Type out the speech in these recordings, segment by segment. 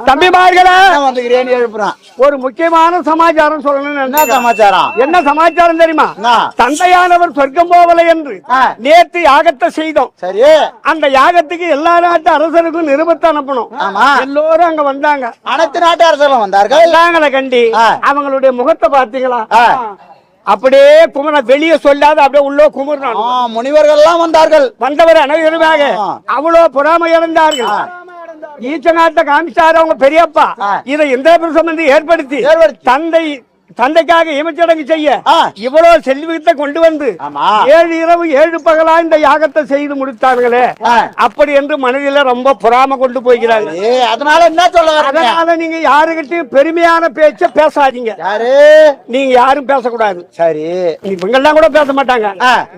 தம்பிமார்களே வந்துக்கிறேன்னு எழுப்புறான். ஒரு முக்கியமான சமாச்சாரம் சொல்லணும். என்ன சமாச்சாரம்? என்ன சமாச்சாரம் தெரியுமா? தந்தையானவர் சொர்க்கம் போவலை என்று நேற்று யாகத்தை செய்தோம். சரி, அந்த யாகத்துக்கு எல்லா நாட்டு அரசருக்கும் நிருபத்தை அனுப்பணும். ஆமா, எல்லோரும் அங்க வந்தாங்க. அனைத்து நாட்டு அரசர்களும் வந்தார்கள். கண்டி அவங்களுடைய முகத்தை பார்த்தீங்களா? அப்படியே குமர வெளியே சொல்லாத அப்படியே உள்ளோ குமுறான். முனிவர்கள் எல்லாம் வந்தார்கள். வந்தவர் அனைவருமாக அவ்வளோ பொறாமை இழந்தார்கள். ஈச்ச நாட்டை காமிச்சாரு அவங்க பெரியப்பா. இதை இந்திரபிரசம் வந்து ஏற்படுத்தி தந்தைக்காக இமச்சடங்கு செய்ய இவ்வளவு செல்வத்தை கொண்டு வந்து 7 இரவு 7 பகலா இந்த யாகத்தை செய்து முடித்தார்களே, அப்படி என்று மனதில ரொம்ப பொறாம கொண்டு போகிறாங்க. அதனால என்ன சொல்ல? அதனால நீங்க யாருகிட்டையும் பெருமையான பேச்ச பேசாதீங்க. நீங்க யாரும் பேசக்கூடாது. சரி, இவங்கெல்லாம் கூட பேச மாட்டாங்க.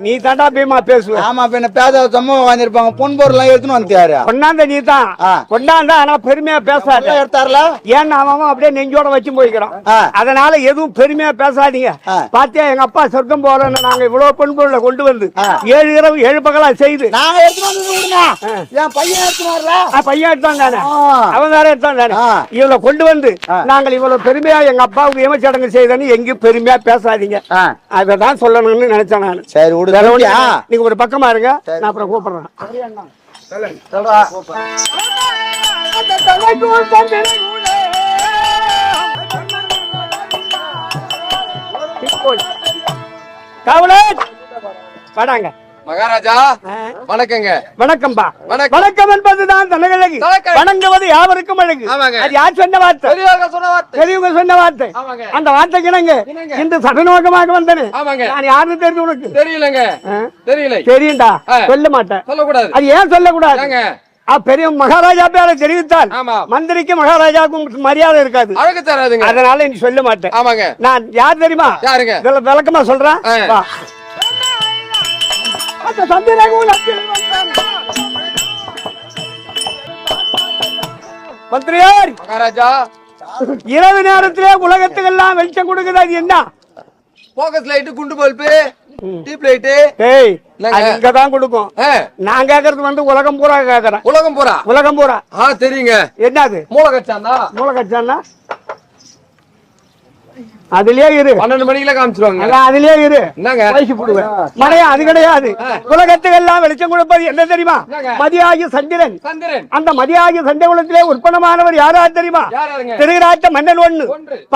நீ தாண்டா பேமா பேசுவ. ஆமா, பின்ன பேச சும்மா வாங்கிருப்பாங்க. பொன்பொருள் எடுத்துன்னு வந்துட்டாரு. கொண்டாந்த நீ தான் கொண்டாந்தா, ஆனா பெருமையா பேசாத எடுத்தாருல. ஏன்னா அவன் அப்படியே நெஞ்சோட வச்சு போய்க்கிறான். அதனால எதுவும் பெருமையா பேசாதீங்க. பாத்தியா, எங்க அப்பா சொர்க்கம் போறேன்னு நாங்க இவ்வளவு பொன்பொருளை கொண்டு வந்து 7 இரவு 7 பகலா செய்து நாங்க என் பையன் எடுத்தான் தானே, அவன் வேற எடுத்தான் தானே, இவ்வளவு கொண்டு வந்து நாங்கள் இவ்வளவு பெருமையா எங்க அப்பாவுக்கு ஏமச்சடங்கு செய்தன்னு எங்கேயும் பெருமையா பேசாதீங்க. அதான் சொல்லணும்னு நினைச்சேன் நான். சரி, நீங்க ஒரு பக்கமா இருங்க, நான் அப்புறம் கூப்பிடுறேன். வாடாங்க மகாராஜா. வணக்கங்க. வணக்கம்பா. வணக்கம் என்பதுதான் தனகழகு. வணங்குவது யாவருக்கும் அழகு. அது யார் சொன்ன வார்த்தை? பெரியவங்க சொன்ன வார்த்தை. அந்த வார்த்தைக்கு இணங்க இன்று சடநோக்கமாக வந்தேன். நான் யாருன்னு தெரிஞ்சு உனக்கு தெரியலங்க. தெரியும்டா, சொல்ல மாட்டேன். சொல்லக்கூடாது. அது ஏன் சொல்லக்கூடாது? பெரிய மகாராஜா பேர தெரிவித்தால் மந்திரிக்கு மகாராஜாவுக்கும் மரியாதை இருக்காது, அழகு தராதுங்க. அதனால நீ சொல்ல மாட்டேன். ஆமாங்க. நான் யார் தெரியுமா? யாருங்க? விளக்கமா சொல்றேன். மந்திரியார் மகாராஜா, இரவு நேரத்திலே உலகத்துக்கு எல்லாம் வெளிச்சம் கொடுக்குது. அது என்ன? போக்கஸ் லைட், குண்டு பல்பு, டியூப் லைட். இங்கதான் கொடுக்கும். நான் கேக்குறது வந்து உலகம் பூரா கேக்குறேன். உலகம் பூரா தெரியுங்க. என்னது? மூலக்கச்சான்னா அதுலயே இரு. 12 மணிக்குள்ள காமிச்சிருவாங்க. அதுலயே இரு. மழையா அது கிடையாது. உலகத்துக்கு எல்லாம் வெளிச்சம் கொடுப்பது என்ன தெரியுமா? மதியாகி சந்திரன். அந்த மதியாகி சந்திரகுலத்திலே உற்பத்தமானவர் யாரா தெரியுமா? திருராட்ட மன்னன் 1,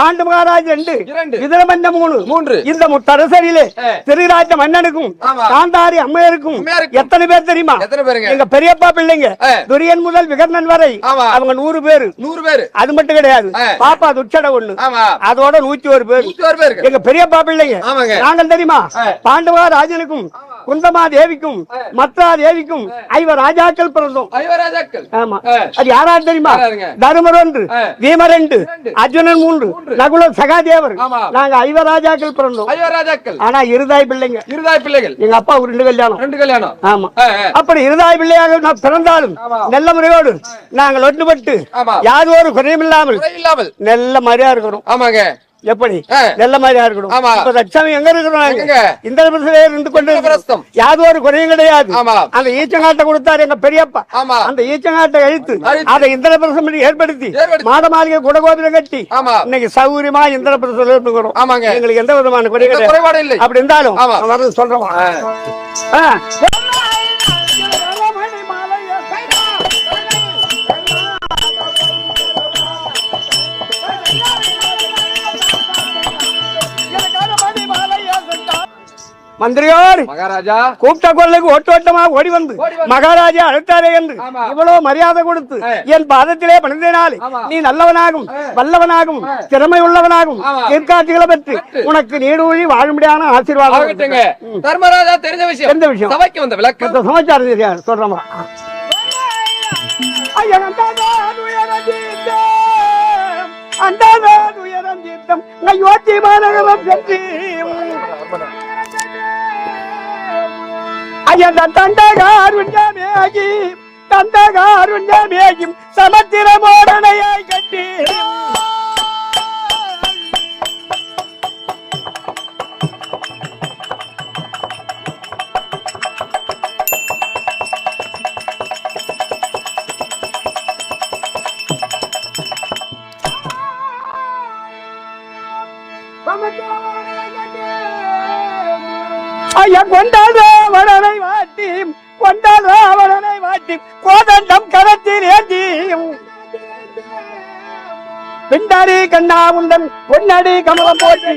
பாண்டு மகாராஜ் 2, விதரமன்ன 3. இந்த முத்தரசரிலே திருராட்ட மன்னனுக்கும் காந்தாரி அம்மையருக்கும் எத்தனை பேர் தெரியுமா? எங்க பெரியப்பா பிள்ளைங்க துரியன் முதல் விகர்ணன் வரை அவங்க 100 பேரு. அது மட்டும் கிடையாது. பாப்பா துச்சட 1, அதோட 101 பேர் எங்க பெரியப்பா பிள்ளைங்க. நாங்கள் தெரியுமா? பாண்டவா ராஜனுக்கும் குந்தமா தேவிக்கும் மத்ரா தேவிக்கும் 5 ராஜாக்கள் பிறந்தோம். ஆமா, அது யாரா தெரியுமா? தருமர் 1, பீமர் 2, அர்ஜுனன் 3, நகுல சகாதேவர். நாங்க 5 ராஜாக்கள் பிறந்தோம். ஆனா இருதாய் பிள்ளைங்க. எங்க அப்பா 2 கல்யாணம். ஆமா, அப்படி இருதாய் பிள்ளையாக நான் பிறந்தாலும் நல்ல முறையோடு நாங்கள் ஒன்றுபட்டு யாரும் ஒரு குறையும் இல்லாமல் நல்ல மாதிரியா இருக்கிறோம். ஆமாங்க. எப்படி நல்ல மாதிரியா இருக்கணும். லட்சுமி எங்க இருக்கிறோம்? இந்திரபிரசத்திலே இருந்து கொண்டு யாரும் ஒரு குறையும் கிடையாது. அந்த ஈச்சங்காட்டை கொடுத்தாரு எங்க பெரியப்பா. அந்த ஈச்சங்காட்டை அழித்து அதை இந்திரபிரசம் ஏற்படுத்தி மாட மாளிகை குடகோபுரம் கட்டி இன்னைக்கு சௌகரியமா இந்திரபிரசம் இருக்கிறோம். எங்களுக்கு எந்த விதமான குறை கிடையாது. அப்படி இருந்தாலும் சொல்றோம். மந்திரியோர் மகாராஜா கூப்பிட்ட கொள்ளைக்கு ஓட்டமா ஓடி வந்து மகாராஜா அழைத்தாரே என்று இவ்வளவு மரியாதை கொடுத்து என் பாதத்திலே பணிந்தேனாலே நீ நல்லவனாகும் வல்லவனாகும் திறமை உள்ளவனாகும் தீர்க்காட்சிகளை பெற்று உனக்கு நீடூழி வாழும்படியான ஆசீர்வாதம். தர்மராஜா தெரிஞ்ச விஷயம். எந்த விஷயம்? சபைக்கு வந்த விளக்கம் சமாச்சாரம் தெரியாது சொல்றமா? உயரம் தீர்த்தம் யோத்தி மாநகரம் சென்று தந்தகாருண்யமேகி சமத்திரமோடனையாய் கட்டி ஐயா கொண்டாடவனை வாட்டி கொண்டாடவனை வாட்டி கோதண்டம் கரத்தில் ஏந்தியும் பிண்டாடி கண்ணா உந்தன் பொன்னடி கமலம் போற்றி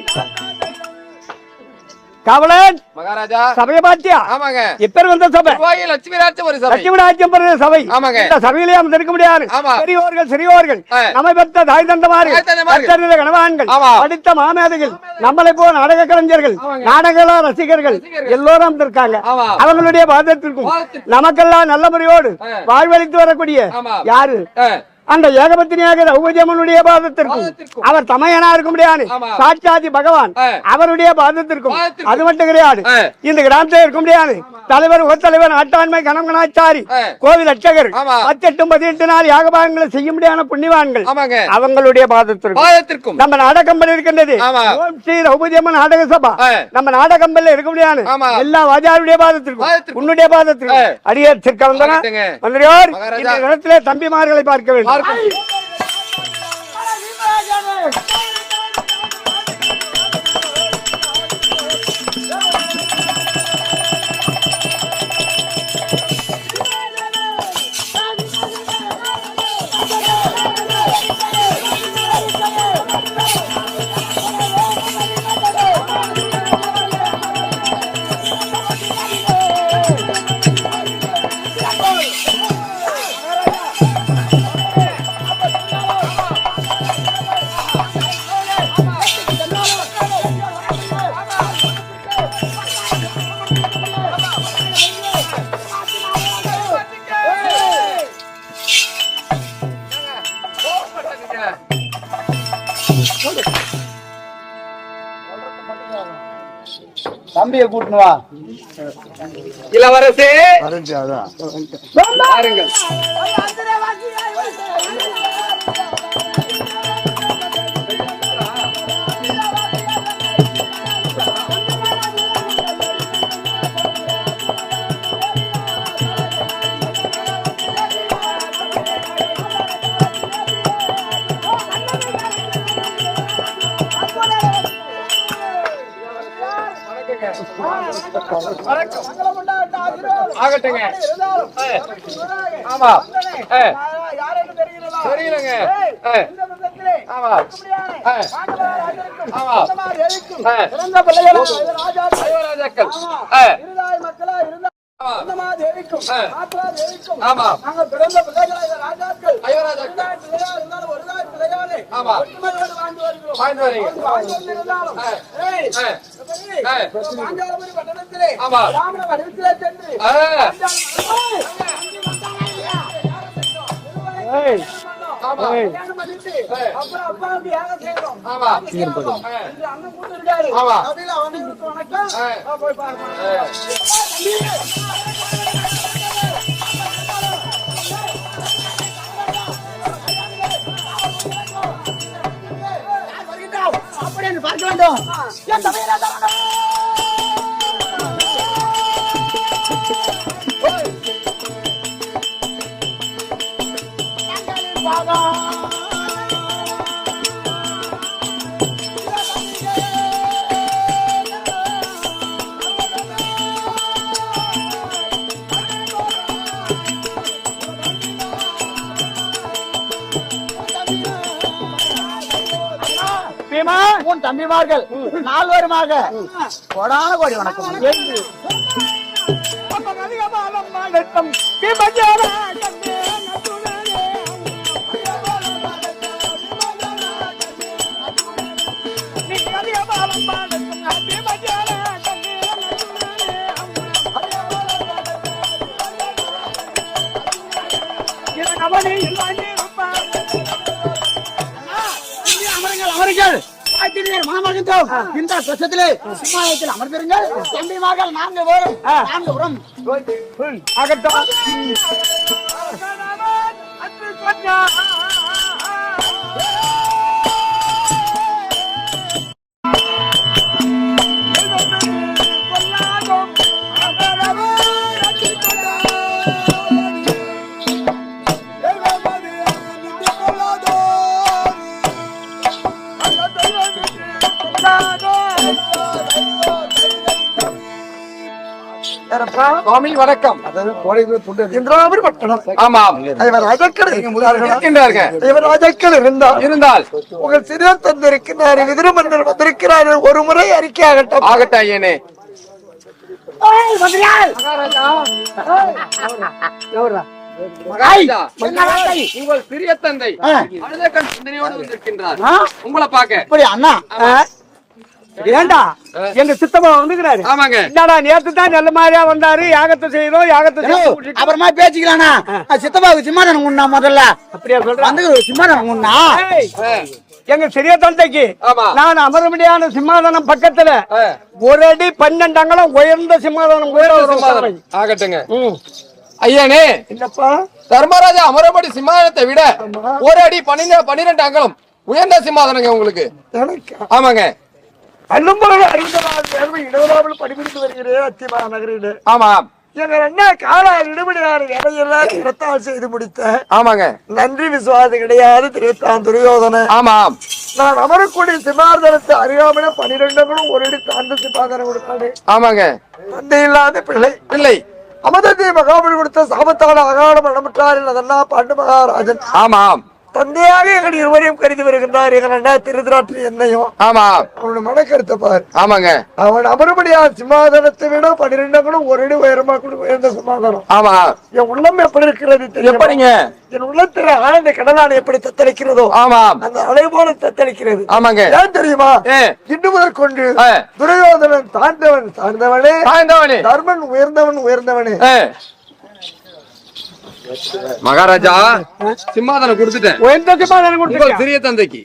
கவலன் மகாராஜா சபையை பாத்தியா? ஆமாங்க. எப்பேர் வந்த சபை? லட்சுமி ராஜ்யம் ஒரு சபை. லட்சுமி ராஜ்யம் பெரிய சபை. ஆமாங்க. இந்த சபையிலே அமர்ந்து இருக்க முடியாது. பெரியோர்கள் சிறியோர்கள் நம்மை பெற்ற தாய் தந்தமார்கள் கணவான்கள் படித்த மாமேதைகள் நம்மளை போல நாடக கலைஞர்கள் நாடக ரசிகர்கள் எல்லோரும் அமர்ந்திருக்காங்க. அவங்களுடைய பாதத்திற்கும் நமக்கெல்லாம் நல்ல முறையோடு வாழ்வழித்து வரக்கூடிய யாரு அந்த ஏகபத்தினியாக ரகுபதியம்மனுடைய பாதத்திற்கும் அவர் தமையனா இருக்க முடியாது சாட்சாதி பகவான் அவருடைய பாதத்திற்கும் அது மட்டும் கிடையாது. இந்த கிராமத்தில் இருக்க முடியாது தலைவர் உபத்தலைவர் நாட்டாண்மை கணவனாச்சாரி கோவில் அர்ச்சகர் 18 நாள் யாகபாகங்களை செய்ய முடியாத புண்ணியவான்கள் அவங்களுடைய பாதத்திற்கும் நம்ம நாடகம்பல் இருக்கின்றது. ஓம் ஸ்ரீ ரகுபதியம்மன் நாடக சபா நம்ம நாடகம்பல்ல இருக்க முடியாது எல்லா வாஜாருடைய பாதத்திற்கும் உன்னுடைய பாதத்திற்கும் அடியே திருக்கவந்தன மந்திரியோர் இந்த இடத்திலே தம்பிமார்களை பார்க்க வேண்டும். தம்பியை கூட்டினு வா. இளவரசே பாருங்கள். ஆகட்டுங்க. ஆமா தெரியலங்க. ஆமா ஆமா ராஜாக்கள் ஆமா பார்க்க வேண்டும். உன் தம்பிமார்கள் நால்வருமாக கோடான கோடி வணக்கம். அமருங்கள். இந்த கஷ்டத்திலே சிம்மாயத்தில் அமர்ந்திருங்கள். தம்பிமார்கள் 4 பேரும் 4 புறம் ஆகட்டும். சுவாமி வணக்கம். இந்திராபுரி பட்டணம். ஆமாம். இவர் ராஜாக்கள் இருக்கின்றார்கள். இவர் ராஜாக்கள் இருந்தால் உங்கள் சிறிய தந்திருக்கிறார் விதிரமன்னர் வந்திருக்கிறார். ஒரு முறை அறிக்கை ஆகட்டும். ஆகட்டும் ஐயனே. மகாராஜா, உங்கள் சிறிய தந்தை அழுதக்கண் சிந்தனையோடு வந்திருக்கின்றார். உங்களை பார்க்க. அண்ணா ஏண்டா எங்க சித்தப்பா வந்துக்கிறாரு. ஆமாங்க. என்னடா நேத்து தான் நல்ல மாதிரியா வந்தாரு. யாகத்தை செய்யறோம், யாகத்தை அப்புறமா பேசிக்கலாம்ண்ணா. சித்தப்பாவுக்கு சிம்மாதனம் உண்ணா முதல்ல. அப்படியா சொல்ற? வந்து சிம்மாதனம் உண்ணா. எங்க சிறிய தந்தைக்கு நான் அமரமுடியான சிம்மாதனம் பக்கத்துல ஒரு அடி 12 அங்குலம் உயர்ந்த சிம்மாதனம். ஆகட்டுங்க ஐயனே. என்னப்பா தர்மராஜா அமரபடி சிம்மாதனத்தை விட ஒரு அடி 12 அங்குலம் உயர்ந்த சிம்மாதனங்க உங்களுக்கு. ஆமாங்க. அல்லும்பரவு அறிந்தவாறு இடவராமல் படிபிடித்து வருகிறேன் அத்திமா நகரில். ஆமாம். எங்க அண்ணா காலால் இடுபடியாரு எதையெல்லாம் திரத்தால் செய்து முடித்த. ஆமாங்க. நன்றி விசுவாசம் கிடையாது திரைத்தான் துரியோதன. ஆமாம். நான் அமரக்கூடிய சிம்மாதனத்தை அறியாமலே 12 ஒரு அடி தாழ்ந்த சிம்மாதனம் கொடுத்தாரு. ஆமாங்க. தந்தை இல்லாத பிள்ளை இல்லை. அமதத்தை மகாபலி கொடுத்த சாபத்தான அகாட மரணமற்றார் அதெல்லாம் பாண்டு மகாராஜன். ஆமாம். தந்தையாக எங்கள் இருவரையும் கருதி வருகின்றார். எங்கள் அண்ணா திருதராற்று என்னையும். ஆமாம். அவனோட மனக்கருத்தை பாரு. ஆமாங்க. அவன் அமரபடியா சிம்மாதனத்தை விட 12 ஒரு அடி உயரமா கூட உயர்ந்த சிம்மாதனம். ஆமா. என் உள்ளம் எப்படி இருக்கிறது எப்படிங்க? என் உள்ளத்தில் ஆனந்த கடலான எப்படி தத்தளிக்கிறதோ ஆமாம் அந்த அலை போல தத்தளிக்கிறது. ஆமாங்க. ஏன் தெரியுமா? இன்று முதல் கொண்டு துரியோதனன் தாழ்ந்தவனே தர்மன் உயர்ந்தவனே. மகாராஜா சிம்மாதனம் கொடுத்துட்டேன். உயர்ந்த சிம்மாதனம் கொடுத்து சிறிய தந்தைக்கு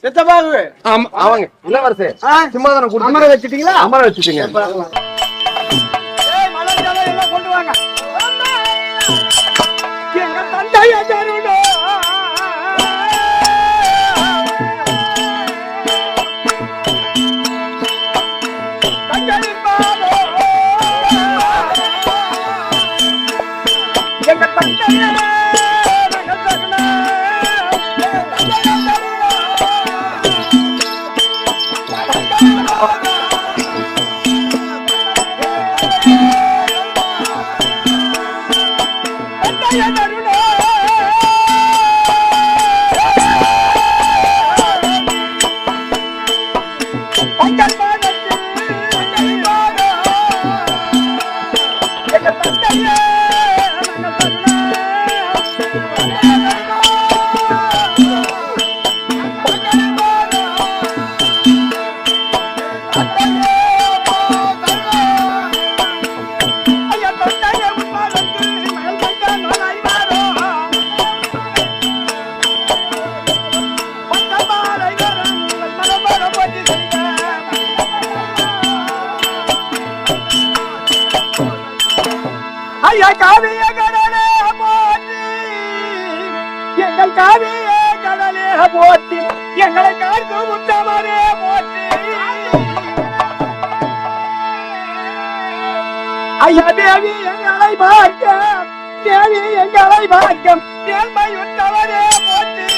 அவங்க இளவரசே சிம்மாதனம் கொடுத்து அமர வச்சுட்டீங்களா? அமர வச்சுட்டீங்க. கொண்டு வாங்க. எங்க தந்தைய தருணோ எங்க தந்தைய காவிய கடலே போற்றி எங்கள் காவிய கடலே போற்றி எங்களை காக்கும் உத்தமரே போற்றி. ஐயா தேவி எங்களை பார்க்க தேவி எங்களை பார்க்க நேர்மையுற்றவரே போற்றி.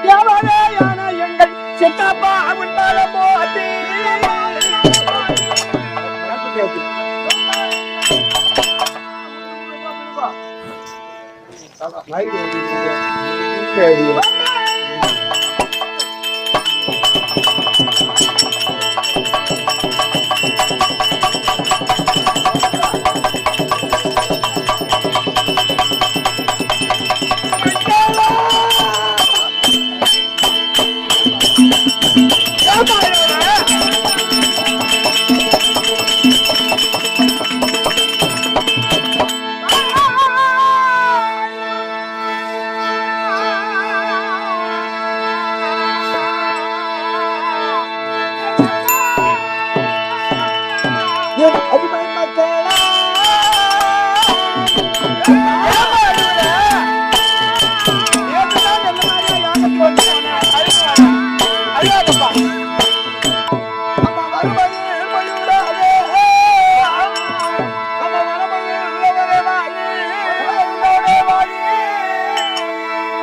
தேவதையான எங்கள் சித்தப்பா உண்டால போதி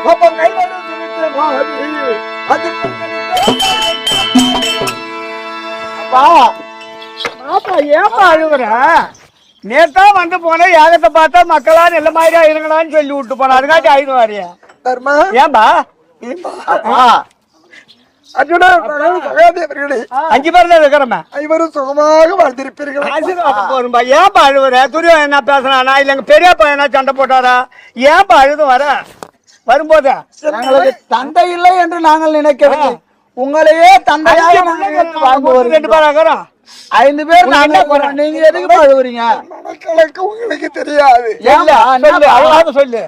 அப்ப கைவரு சுமித்திர மாறி அது பாப்பா ஏப்பா அழுகுற? நேத்தா வந்து போன யாகத்தை பார்த்தா மக்களா நல்ல மாதிரியா இருக்கலாம்னு சொல்லி விட்டு போன அதுக்காட்டி ஆயுதம் வாரியா தர்மா ஏன்பா? அர்ஜுனா சகாதேவர்களே 5 பேர் தான் இருக்கிறோமே. ஐவரும் சுகமாக வாழ்ந்திருப்பீர்கள். ஆசீர்வாதம் போரும்பா. ஏன்பா அழுவுற? துரியம் என்ன பேசுறானா இல்ல எங்க பெரியப்பா என்ன சண்டை போட்டாரா? ஏன்பா அழுது வர வரும்போது எங்களுக்கு தந்தை இல்லை என்று நாங்கள் நினைக்கவில்லை. உங்களையே தந்தையாக வாழ்ந்து 2 பேர் ஆகிறோம். 5 பேர் நாங்க. நீங்க எதுக்கு அழுவுறீங்க? மனக்கணக்கு உங்களுக்கு தெரியாது. அவ்வளவு சொல்லு.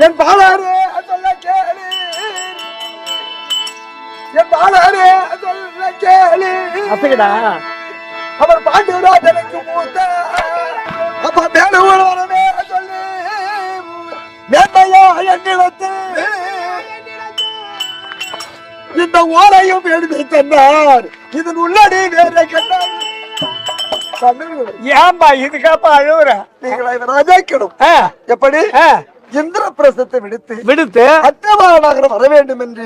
என் பாலாரே சொல்ல கேளு, என் பாலாரே சொல்ல கேளு. அப்படிடா அவர் பாண்டியராஜனுக்கு மூத்த அப்ப மேலூரமே சொல்லு மேன்மையா என்னிடத்து இந்த ஓரையும் எழுதி தந்தார். இதன் உள்ளடி வேற கண்டார். ஏன்பா இதுக்காப்பா அழுவுற? நீங்களை ராஜாக்கிடும் எப்படி இந்திர பிரசத்தை விடுத்து அத்தமா நகரம் வர வேண்டும் என்று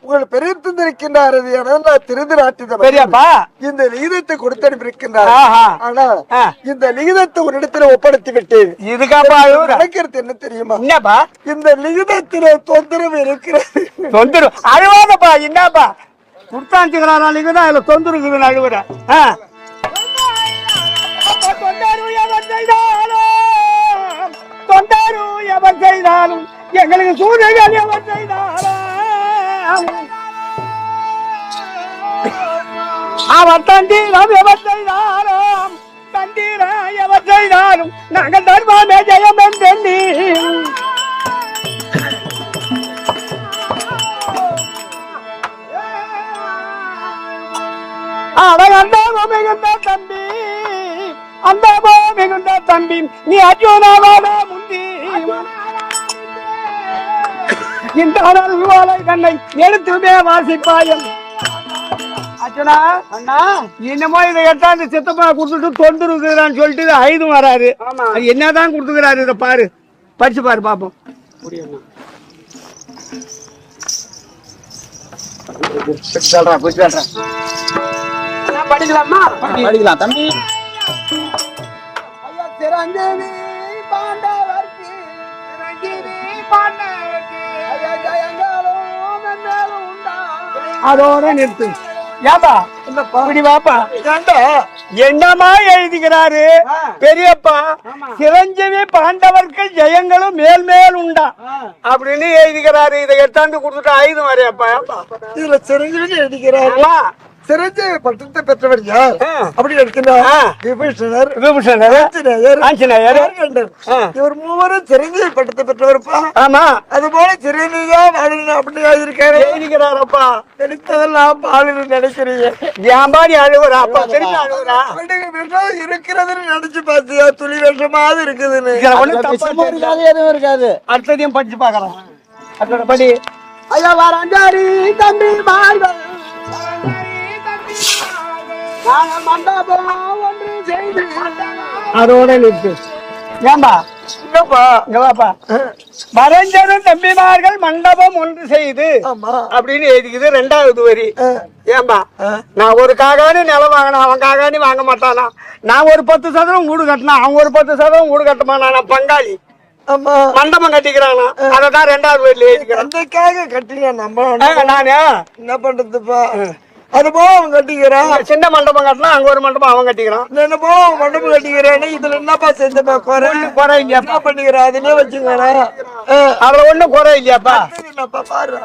உங்கள் பெரிய தந்திருக்கின்றார். பெரியப்பா இந்த லிகிதத்தை கொடுத்தனுப்பியிருக்கின்றார். ஆனா இந்த லிகிதத்தை ஒரு இடத்துல ஒப்படைத்து விட்டேன். இதுக்காப்பா அழுவுற? நடக்கிறது என்ன தெரியுமா? என்னப்பா இந்த லிகிதத்தில தொந்தரவு இருக்கிறது. தொந்தரவு அழுவாதப்பா. என்னப்பா குடுத்தாச்சுக்கிறான் லிகிதம் அதுல தொந்தரவுக்குதுன்னு அழுவுற? தொண்டாரு எவன் செய்தாலும் எங்களுக்கு சூழ்நிலை எவன் செய்தாலும் அவன் தண்டீரம் எவன் செய்தாலும் தண்டீர எவன் செய்தாலும் நாங்கள் தர்மாமே ஜெயம் என்றெண்ணி அவன் அந்த மிகுந்த தம்பி அந்த மிகுந்த தம்பி நீ அர்ஜுனாவாத முந்தி இந்த வாழை கண்ணை எடுத்துமே வாசிப்பாயம். அர்ஜுனா அண்ணா என்னமோ இதை எட்டாந்து சித்தப்பா கொடுத்துட்டு தொண்டுருக்குறான்னு சொல்லிட்டு ஐதும் வராரு. என்னதான் கொடுத்துக்கிறாரு இதை பாரு, படிச்சு பாரு பாப்போம். படிக்கலாமா? படிக்கலாம் தம்பி. சிரஞ்சீவி பாண்டவர்க்கு அதோட நிறுத்து. ஏப்பா இப்படி வாப்பா. என்னமா எழுதிக்கிறாரு பெரியப்பா? சிரஞ்சீவி பாண்டவர்கள் ஜெயங்களும் மேல் மேல் உண்டா அப்படின்னு எழுதிக்கிறாரு. இதை எடுத்தாந்து கொடுத்துட்டு ஆயுதம் வரையப்பா. இதுல சிரஞ்சீவி எழுதிக்கிறாரு. சிரஞ்சீவி பட்டத்தை பெற்றவர் யார் அப்படி எடுக்கிறார்? விபீஷணர், ஆஞ்சநேயர், இவர் மூவரும் சிரஞ்சீவி பட்டத்தை பெற்றவர்ப்பா. ஆமா அது போல சிரஞ்சீவியா பாலின அப்படி எழுதியிருக்காரு. எழுதிக்கிறாரப்பா. எடுத்ததெல்லாம் பாலின நினைக்கிறீங்க. வியாபாரி அழுகுறா அப்பா, திரும்பி அழுகுறா. இருக்கிறதுன்னு நினைச்சு பாத்தியா? துளி விஷமாவது இருக்குதுன்னு. எதுவும் இருக்காது. அடுத்ததையும் படிச்சு பாக்கலாம். அதோட படி. ஐயா வாராஞ்சாரி தம்பி மார்கள் மண்டபம் ஒன்று செய்து அதோட நிறுத்து. ஏம்பா மறைஞ்சரும் தம்பிமார்கள் மண்டபம் ஒன்று செய்து அப்படின்னு எழுதிக்குது. 2வது வரி. ஏம்பா நான் ஒரு காகாணி நிலம் வாங்கினா அவன் காகாணி வாங்க மாட்டானா? நான் ஒரு 10% வீடு கட்டினா அவன் ஒரு 10% வீடு கட்டுமானா? நான் பங்காளி. மண்டபம் கட்டிக்கிறானா? அததான் 2வது வரியில எழுதிக்கிறேன். கட்டிங்க நம்ம நானே என்ன பண்றதுப்பா? அதுபோ அவன் கட்டிக்கிறான். சின்ன மண்டபம் கட்டினா அங்க ஒரு மண்டபம் அவன் கட்டிக்கிறான். என்னப்போ மண்டபம் கட்டிக்கிறானே. இதுல என்னப்பா செஞ்சப்பா குறை இல்லையா? என்ன பண்ணிக்கிறான்? அதுலயே வச்சுக்கிறேன். அதுல ஒண்ணும் குறை இல்லையாப்பா? என்னப்பா பாரு.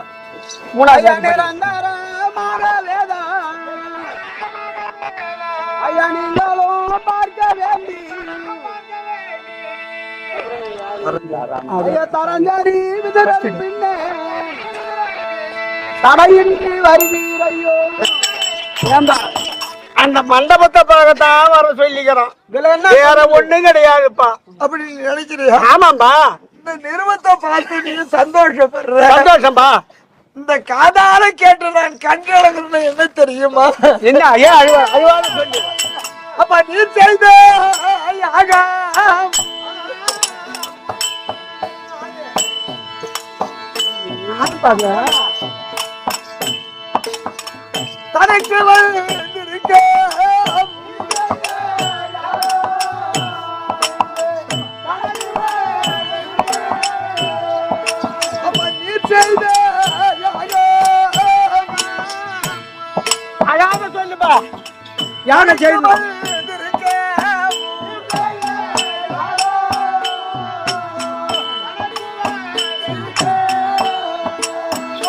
3வது தரஞ்சாரி பின்னே தடையின்றி வருவீரையோ. அந்த மண்டபத்தை பார்க்கத்தான் வர சொல்லிக்கிறோம். வேற ஒண்ணும் கிடையாதுப்பா. அப்படி நினைக்கிறியா? ஆமாம்பா. இந்த நிறுவனத்தை பார்த்து நீ சந்தோஷப்படுற. சந்தோஷம்பா. இந்த காதால கேட்டு நான் கண்களங்கிறது என்ன தெரியுமா? என்ன ஏன் அழுவாத சொல்லு. அப்ப நீ செய்த தனக்கு வந்திருக்க அவன் நீ செய்த அழாம சொல்லுப்பா யானை செய்யணும் வந்திருக்க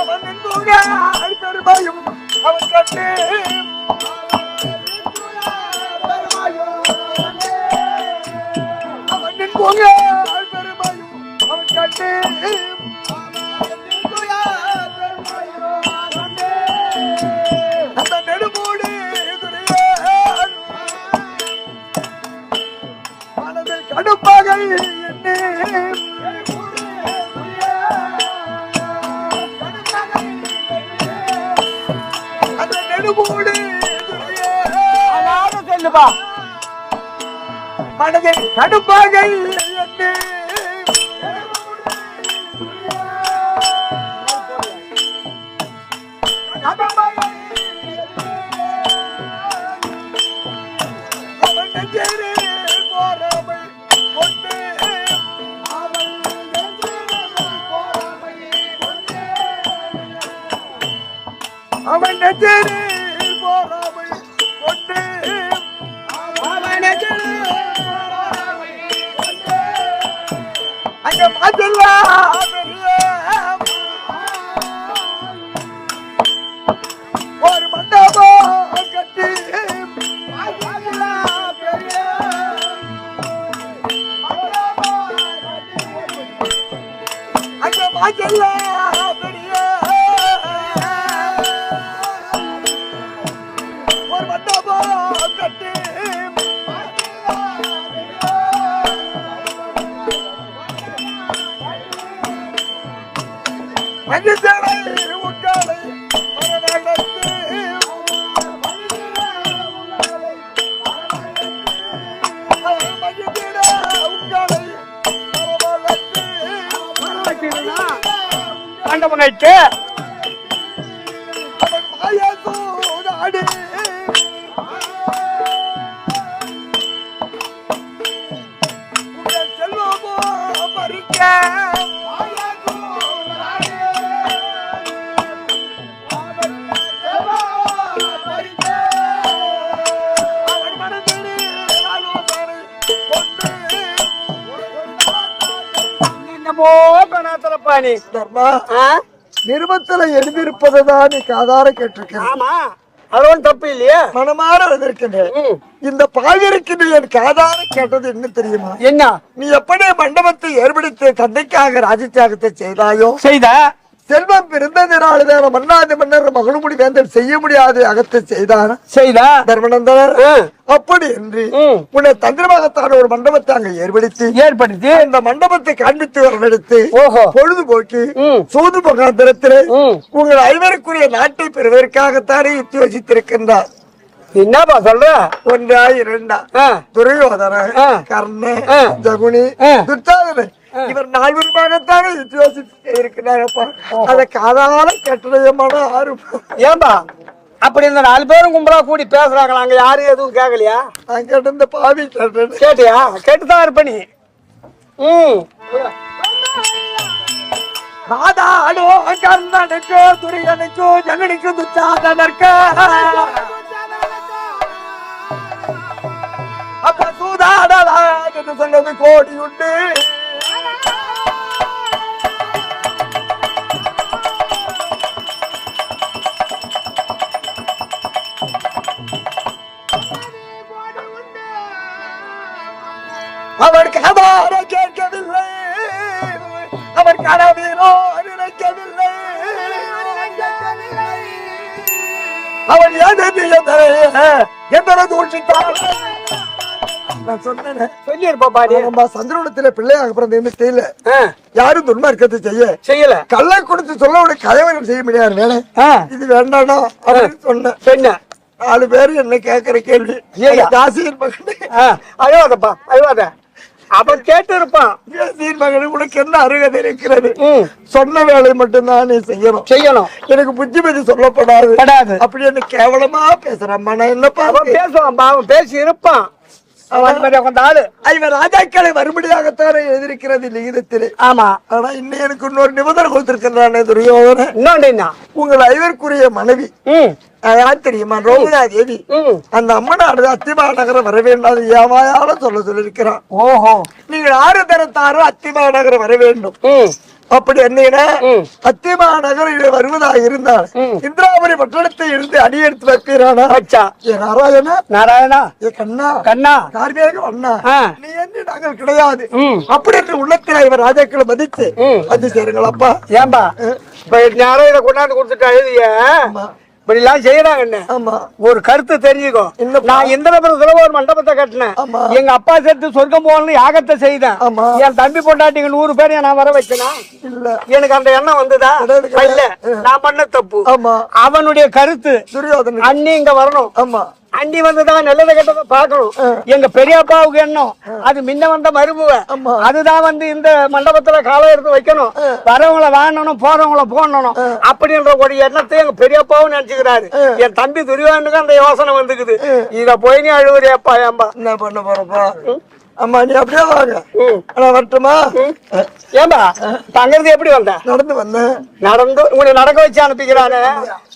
அவன் பெருமையும் அவன் கண்டு அவன் பெருமையும் அவன் கண்டு அந்த நெடுமூடி மனதில் கடுப்பாக எண்ணி அந்த நெடுமூடி சொல்லுப்பா மனதில் கடுப்பாக எண்ணி அவன் நெஞ்சேறி போராமை கொண்டு அவன் நெஞ்சேறி போராமை கொண்டு அங்க மாத்தல்லா ஒரு மண்டபம் கட்டி அங்க மாத்தல்லா பெரிய ஒரு மண்டபம் கட்டி மனிதரை உங்களை மரணத்து மனிதர உங்களை மண்டபம் கட்டு அவன் மாயசூடாடி உங்கள் செல்வமோ பறிக்க அவன் மனதிலே ஆலோசனை கொண்டு என்னமோ கணாத்தலப்பா நீ தர்மா நிருபத்துல எழுதியிருப்பதுதான் நீ காதார கேட்டிருக்க ஆமா அது ஒன்றும் தப்பு இல்லையா மனமாற எழுதியிருக்கின்றேன் இந்த பாவிற்கு நீ என் காதார கேட்டது என்ன தெரியுமா என்ன நீ எப்படி மண்டபத்தை ஏற்படுத்தி தந்தைக்காக ராஜத்தியாகத்தை செய்தாயோ செய்த செல்வம் பிறந்ததினால மன்னாதி மன்னர் மகளுமுடி வேந்தன் செய்ய முடியாது அகத்தை செய்தார் செய்த தர்மநந்தனர் அப்படி என்று உன்னை தந்திரமாகத்தான ஒரு மண்டபத்தை அங்க ஏற்படுத்தி அந்த மண்டபத்தை காண்பித்து வரவழைத்து பொழுதுபோக்கி சூது முகாந்திரத்தில் உங்கள் ஐவருக்குரிய நாட்டை பெறுவதற்காகத்தானே யுத்தி வசித்திருக்கின்றார் என்னப்பா சொல்ற ஒன்றா இரண்டா துரியோதன கர்ண ஜகுனி துர்த்தாதனன் இவர் நால்வருமாகத்தானே யுத்தி வசித்து இருக்கிறாரப்பா அதை காதால கட்டளையமான ஆறு ஏன்பா அப்படி இந்த 4 பேரும் கும்பலா கூடி பேசுறாங்களா அங்க யாரும் எதுவும் கேட்கலையா நான் கேட்ட இந்த பாவி கேட்டேன் கேட்டியா கேட்டுதான் இருப்ப நீ காதாடோ கர்ணனுக்கு துரியனுக்கு ஜகனுக்கு துச்சாதனருக்கு அப்ப சூதாடலா என்று சொன்னது கோடி உண்டு அவர் கதார கேட்கவில்லை அவர் கனவிலோ நினைக்கவில்லை அவன் எந்த தூஷித்தார் நான் சொன்னேன் சொல்லியிருப்பா சந்திரகுலத்தில பிள்ளையாக பிறந்த செய்யல யாரும் துன்மார்க்கத்தை செய்யல கள்ள கொடுத்து சொல்ல உடைய கதைவனம் செய்ய முடியாது வேலை இது வேண்டானா அப்படின்னு சொன்ன 4 பேரு என்ன கேக்குற கேள்வி ஜாசியின் மகன் அழுவாதப்பா அழுவாத அவன் கேட்டு இருப்பான். பேசியின் மகனே உனக்கு என்ன அருகதை இருக்கிறது? சொன்ன வேலை மட்டும்தான் நீ செய்யணும். எனக்கு புத்திமதி சொல்லப்படாது. அப்படி என்ன கேவலமா பேசுறான். நான் என்னப்பா பேசுவான், அவன் பேசி இருப்பான். இவன் ராஜாக்களை மறுபடியாகத்தானே எதிர்க்கிறது லிகிதத்திலே. ஆமா, ஆனா இன்னும் எனக்கு இன்னொரு நிபந்தனை கொடுத்திருக்கிறானே துரியோதன. இன்னொன்னு உங்கள் ஐவருக்குரிய மனைவி யார் தெரியுமா? ரோமிதா தேவி. அந்த அம்மனானது அத்திமா நகரம் வர வேண்டாம் ஏமாயால சொல்லிருக்கிறான். ஓஹோ, நீங்கள் 6 தரத்தாரும் அத்திமா நகரம் வர வேண்டும். அப்படி என்னன்னா அத்திமா நகரில் வருவதாக இருந்தால் இந்திராபுரி பட்டணத்தை இருந்து அடியெடுத்து வைக்கிறானா? நாராயணா கண்ணா கார்மேக அண்ணா நீ என்று நாங்கள் கிடையாது. அப்படி என்று உள்ளத்தில் இவர் ராஜாக்களை மதித்து வந்து சேருங்களப்பா. ஏன்பா இப்ப யாரோ இதை கொண்டாந்து கொடுத்துட்டு அழுதிய இப்படி எல்லாம் செய்யறாங்க. ஒரு கருத்து தெரிஞ்சுக்கோ. நான் இந்திரபுரத்துல ஒரு மண்டபத்தை கட்டினேன். எங்க அப்பா சேர்த்து சொர்க்கம் போகணும்னு யாகத்தை செய்தேன். என் தம்பி பொண்டாட்டிங்க 100 பேரையும் நான் வர வச்சேனா? இல்ல. எனக்கு அந்த எண்ணம் வந்ததா? இல்ல, நான் பண்ண தப்பு. அவனுடைய கருத்து அண்ணி இங்க வரணும். அண்ணி வந்துதான் நல்லதை கெட்டதை பாக்கணும். எங்க பெரியப்பாவுக்கு எண்ணம் அது முன்ன வந்த மருமவ அதுதான் வந்து இந்த மண்டபத்துல காலம் எடுத்து வைக்கணும். வரவங்களை வாங்கணும், போறவங்களை போடணும் அப்படின்ற ஒரு எண்ணத்தை எங்க பெரியப்பாவும் நினைச்சுக்கிறாரு. என் தம்பி துரியோதனுக்கு அந்த யோசனை வந்துக்குது. இத போய் நீ அழுவுறியப்பா. ஏன்பா என்ன பண்ண போறப்பா? அம்மா நீ அப்படியே வாங்க. வரட்டுமா? ஏன்பா தங்கிறது எப்படி வந்த? நடந்து வந்தேன். நடந்து உன்னை நடக்க வச்சு அனுப்பிக்கிறானே,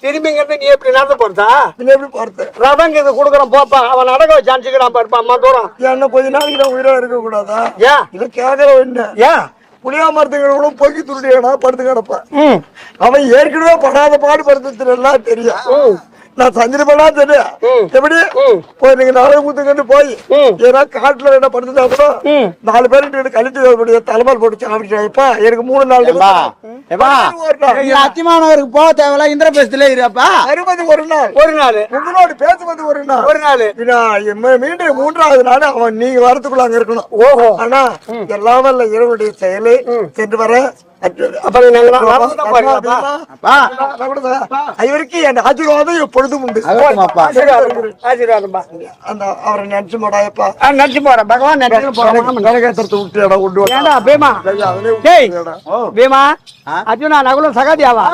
திரும்பி நீ எப்படி நடந்து போறதா? எப்படி போறது? ரவங்க இது குடுக்கறோம் போப்பா. அவன் நடக்க வச்சு அனுப்பிக்கிறான் பாருப்பா. அம்மா தூரம் என்ன கொஞ்ச நாளைக்கு நான் உயிரா இருக்க கூடாதா? ஏன் இதை கேட்கற என்ன? ஏன் புளியா மரத்துக்கு பொங்கி துருடியா படுத்து கிடப்பான். அவன் ஏற்கனவே படாத பாடு படுத்து எல்லாம் தெரியும். நான் சஞ்சரிப்பா தெரியும். எப்படி போய் நீங்க நாளை ஊத்துக்கிட்டு போய் ஏன்னா காட்டுல என்ன படுத்துட்டா கூட 4 பேருக்கு கழிச்சு தலைமால் போட்டு சாப்பிட்டுப்பா. எனக்கு 3 நாள் அத்திமானவருக்கு போக தேவையில்ல. இந்திரபிரஸ்திலே இருப்பா. வருவது ஒரு நாள் உங்களோடு பேசுவது ஒரு நாள். மீண்டும் 3வது நாள் அவன் நீங்க வரத்துக்குள்ள அங்க இருக்கணும். ஓஹோ, ஆனா எல்லாம் இல்ல இரவுடைய செயலை சென்று வர இவருக்கு என் ஆசீர்வாதம் எப்பொழுதும் உண்டு. அவரை நினைச்சு போடாயப்பா. நினைச்சு போறேன் பகவான். அர்ஜுனா நகுலம் சகாதியாவா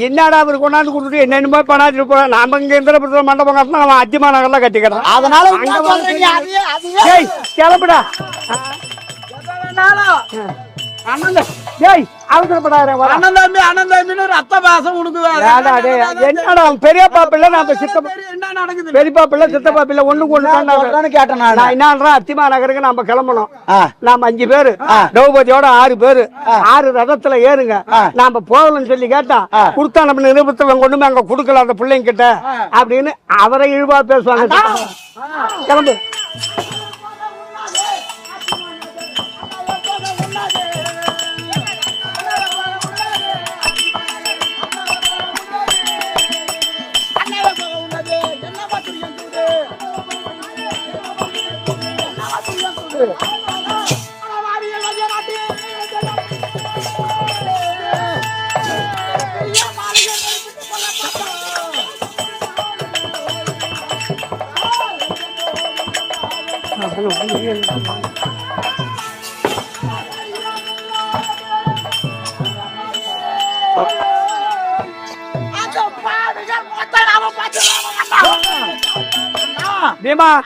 என்னடா அவரு கொண்டாந்து கொடுத்துட்டு என்னென்ன பண்ணாச்சு போறேன். நாம இங்க இந்திரபுரத்துல மண்டபம் கட்டினா அவன் அத்திமா நகர்லாம் கட்டிக்கிறான். அதனால கிளம்புடா. பெரியப்பா பிள்ளை பெரியப்பா பிள்ளை சித்தப்பா பிள்ளை ஒண்ணுக்கு ஒண்ணு கேட்டேன். என்ன அத்திமா நகருக்கு நாம கிளம்பணும். நாம 5 பேரு திரௌபதியோட 6 பேரு 6 ரதத்துல ஏறுங்க. நாம போகலன்னு சொல்லி கேட்டா குடுத்தா நம்ம நிருபத்தை கொண்டு அங்க குடுக்கல அந்த பிள்ளைங்க கிட்ட அப்படின்னு அவரை இழிவா பேசுவாங்க. கிளம்பு.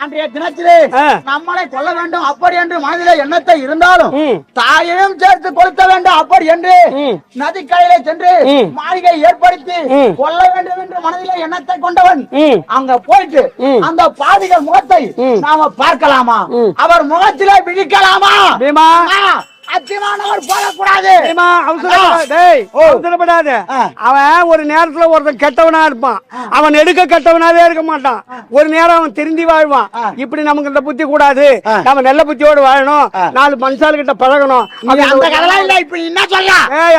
அன்றைய தினத்திலே நம்மளை கொல்ல வேண்டும் அப்படி என்று மனதிலே எண்ணத்தை இருந்தாலும் தாயையும் சேர்த்து கொளுத்த வேண்டும் அப்படி என்று நதிக்கரையிலே சென்று மாளிகை ஏற்படுத்தி கொல்ல வேண்டும் என்று மனதிலே எண்ணத்தை கொண்டவன் அங்க போயிட்டு அந்த பாவிகள் முகத்தை நாம பார்க்கலாமா? அவர் முகத்திலே விழிக்கலாமா? அத்திமானவர் போகக்கூடாது. அவன் ஒரு நேரத்துல ஒருத்தன் கெட்டவனா இருப்பான். அவன் எடுக்க கெட்டவனாவே இருக்க மாட்டான். ஒரு நேரம் அவன் திருந்தி வாழ்வான். இப்படி நமக்கு இந்த புத்தி கூடாது. நம்ம நல்ல புத்தியோடு வாழணும். 4 மனுஷால் கிட்ட பழகணும்.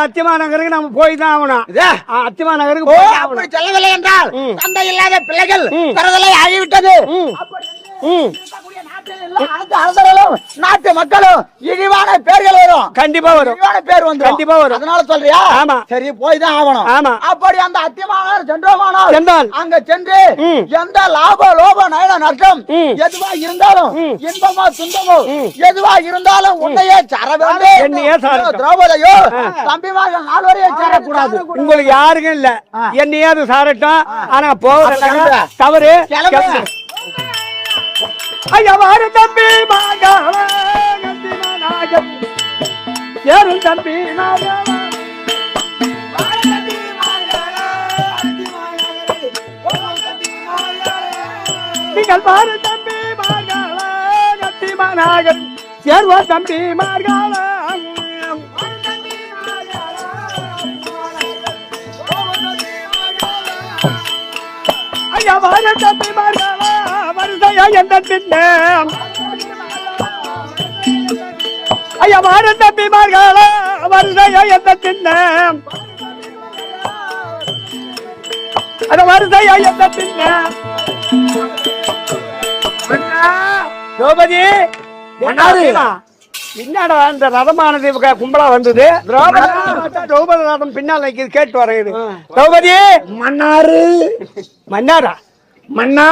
அத்திமா நகருக்கு நம்ம போய் தான் ஆகணும். அத்திமா நகருக்கு செல்லவில்லை என்றால் தந்தை இல்லாத பிள்ளைகள் தரதலை ஆகிவிட்டது. அனைத்து அரசர்களும் நாட்டு மக்களும் இழிவான பேர்கள் வரும். கண்டிப்பா வரும். இழிவான பேர் வந்து கண்டிப்பா வரும். அதனால சொல்றியா? ஆமா. சரி போய் தான் ஆகணும். ஆமா. அப்படி அந்த அத்தியமானார் சென்றோமானால் சென்றால் அங்க சென்று எந்த லாப லோப நயன நஷ்டம் எதுவா இருந்தாலும் இன்பமோ துன்பமோ எதுவா இருந்தாலும் உன்னையே சார வேண்டும். என்னையே சாரட்டும். திரௌபதியோ தம்பிமார்கள் நால்வரையே சாரக்கூடாது. உங்களுக்கு யாருக்கும் இல்ல, என்னையாவது சாரட்டும். ஆனா போகிற தவறு. கிளம்பு. ஐயா வாரு தம்பி மாகாள யாரும் தம்பி நீங்கள் பாரு தம்பி மாகாள கத்திமானாகன் சேர்வா தம்பி மார்காள ஐயா வாரு தம்பி மார்காள வருதையா எந்த பின்னே ஐயா வாரு தம்பி மார்காள வருதையா எந்த பின்னே அத வருதையா எந்த பின்னே திரௌபதி என்னடா இந்த ரதமானது கும்பலா வந்தது. திரௌபதி ரதம் பின்னால் நிற்கிறது, கேட்டு வரையுது. திரௌபதி மன்னாரு மன்னாரா மன்னா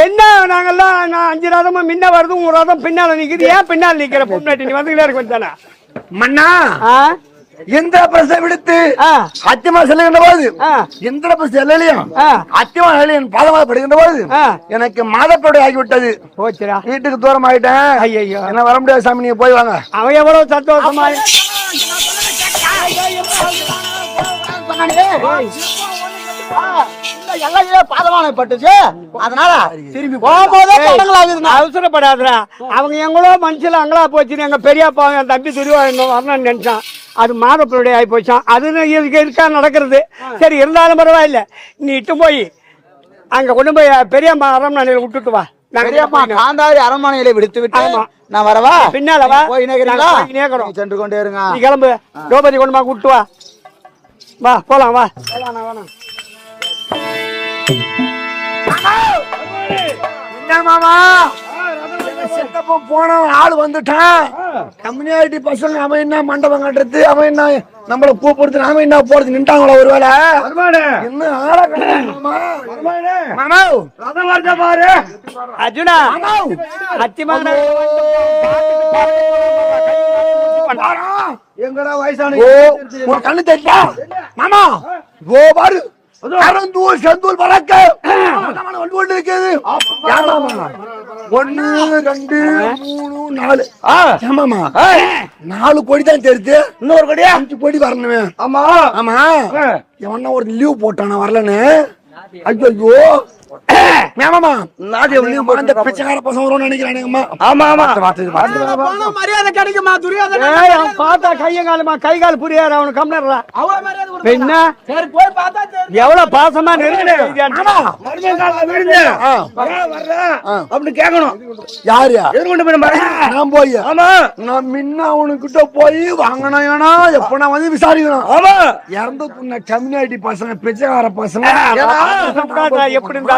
என்ன நாங்கெல்லாம் 5 ரதமும் முன்ன வருது, உங்க ரதம் பின்னால நிக்குது. ஏன் பின்னால் நிக்கிற பொண்ணாட்டி நீ வந்துகிட்டே இருக்க தானே மன்னா இந்திர பிரச விடுத்து அத்திமா செல்லுகின்ற போது இந்திர பிரச செல்லையும் அத்திமா செல்லியின் பாதமாக படுகின்ற போது எனக்கு மாதப்படி ஆகிவிட்டது. போச்சுரா, வீட்டுக்கு தூரம் ஆயிட்டேன். ஐயோ என்ன வர முடியாது சாமி, நீங்க போய் வாங்க. அவன் எவ்வளவு சந்தோஷமா பாதமானப்பட்டுச்சு. அதனால திரும்பி போகும்போதே அவசரப்படாதா. அவங்க எங்களோ மனுஷல அங்களா போச்சு. எங்க பெரியப்பா என் தம்பி துரிவாதம் வரணும்னு நினைச்சான், அது மாதப்படி ஆகி போச்சான். அது இருக்கா நடக்கிறது. சரி இருந்தாலும் பரவாயில்ல, நீ இட்டு போய் அங்க கொண்டு போய் பெரியம்மா அரண்மனையில விட்டுட்டு வா. காந்தாரி அரண்மனையில விடுத்து விட்டு நான் வரவா? பின்னாலவா போய் சென்று கொண்டே இருங்க. நீ கிளம்பு, திரௌபதி கொண்டு போய் விட்டு வா. வா போலாம், வா. மாமா செத்தப்ப போன ஆள் வந்துட்டான். கம்யூனிட்டி பசங்க அவன் என்ன மண்டபம் கட்டுறது, அவன் என்ன நம்மள கூப்பிடுறது, நாம என்ன போறது நின்ட்டாங்களா? ஒருவேளை இன்னும் ஆள பாரு அர்ஜுனா. எங்கடா வயசான கண்ணு தெரியா மாமா? ஓ பாரு அறந்தூர் செந்தூர் வழக்க ஒன்று இருக்கிறது. 1 2 3 4 4 கோடி தான் தெரியுது. இன்னொரு கோடியா 5 கோடி வரணுமே. ஆமா ஆமா. எவனா ஒரு லீவ் போட்டானா வரலன்னு? ஐயோ மேமாமா அந்த பிச்சைக்கார பசங்க வரும்னு நினைக்கிறானுங்கம்மா. ஆமா ஆமா மரியாதை கிடைக்குமா? பார்த்தா கையங்காலமா கை கால் புரியாரு அவனுக்கு. கம்னர்றா என்ன போய் பார்த்தா எவ்வளவு பாசமா அப்படி கேட்கணும். யாரு நான் போய் நான் முன்ன அவனுக்கிட்ட போய் வாங்கினா எப்ப நான் வந்து விசாரிக்கணும். ஆமா இறந்து புண்ண கம்யூனிட்டி பசங்க பிச்சைக்கார பசங்க எப்படி இருந்தாலும்